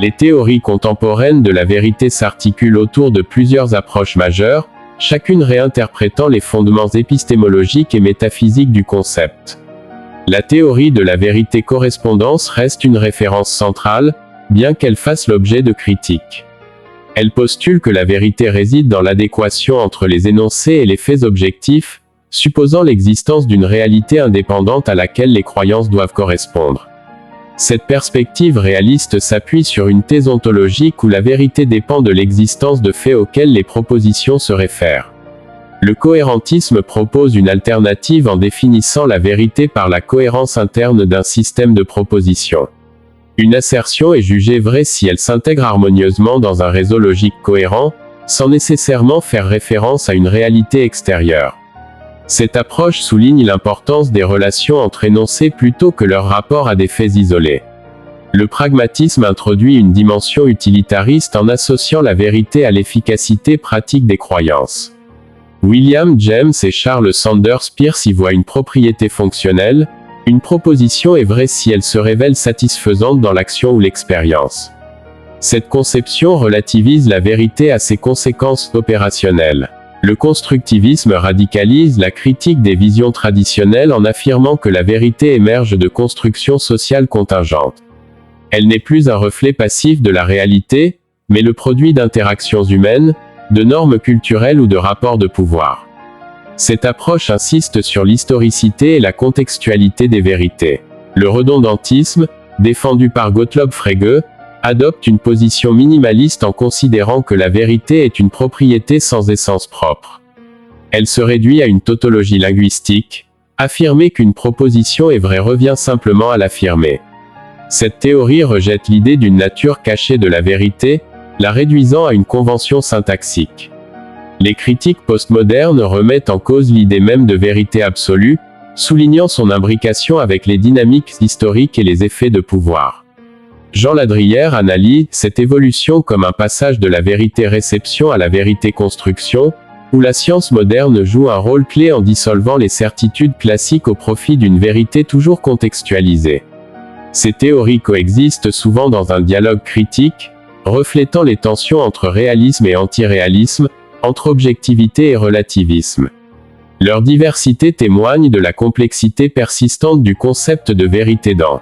Les théories contemporaines de la vérité s'articulent autour de plusieurs approches majeures, chacune réinterprétant les fondements épistémologiques et métaphysiques du concept. La théorie de la vérité-correspondance reste une référence centrale, bien qu'elle fasse l'objet de critiques. Elle postule que la vérité réside dans l'adéquation entre les énoncés et les faits objectifs, supposant l'existence d'une réalité indépendante à laquelle les croyances doivent correspondre. Cette perspective réaliste s'appuie sur une thèse ontologique où la vérité dépend de l'existence de faits auxquels les propositions se réfèrent. Le cohérentisme propose une alternative en définissant la vérité par la cohérence interne d'un système de propositions. Une assertion est jugée vraie si elle s'intègre harmonieusement dans un réseau logique cohérent, sans nécessairement faire référence à une réalité extérieure. Cette approche souligne l'importance des relations entre énoncés plutôt que leur rapport à des faits isolés. Le pragmatisme introduit une dimension utilitariste en associant la vérité à l'efficacité pratique des croyances. William James et Charles Sanders Peirce y voient une propriété fonctionnelle. Une proposition est vraie si elle se révèle satisfaisante dans l'action ou l'expérience. Cette conception relativise la vérité à ses conséquences opérationnelles. Le constructivisme radicalise la critique des visions traditionnelles en affirmant que la vérité émerge de constructions sociales contingentes. Elle n'est plus un reflet passif de la réalité, mais le produit d'interactions humaines, de normes culturelles ou de rapports de pouvoir. Cette approche insiste sur l'historicité et la contextualité des vérités. Le redondantisme, défendu par Gottlob Frege, adopte une position minimaliste en considérant que la vérité est une propriété sans essence propre. Elle se réduit à une tautologie linguistique. Affirmer qu'une proposition est vraie revient simplement à l'affirmer. Cette théorie rejette l'idée d'une nature cachée de la vérité, la réduisant à une convention syntaxique. Les critiques postmodernes remettent en cause l'idée même de vérité absolue, soulignant son imbrication avec les dynamiques historiques et les effets de pouvoir. Jean Ladrière analyse cette évolution comme un passage de la vérité-réception à la vérité-construction, où la science moderne joue un rôle clé en dissolvant les certitudes classiques au profit d'une vérité toujours contextualisée. Ces théories coexistent souvent dans un dialogue critique, reflétant les tensions entre réalisme et antiréalisme, entre objectivité et relativisme. Leur diversité témoigne de la complexité persistante du concept de vérité dans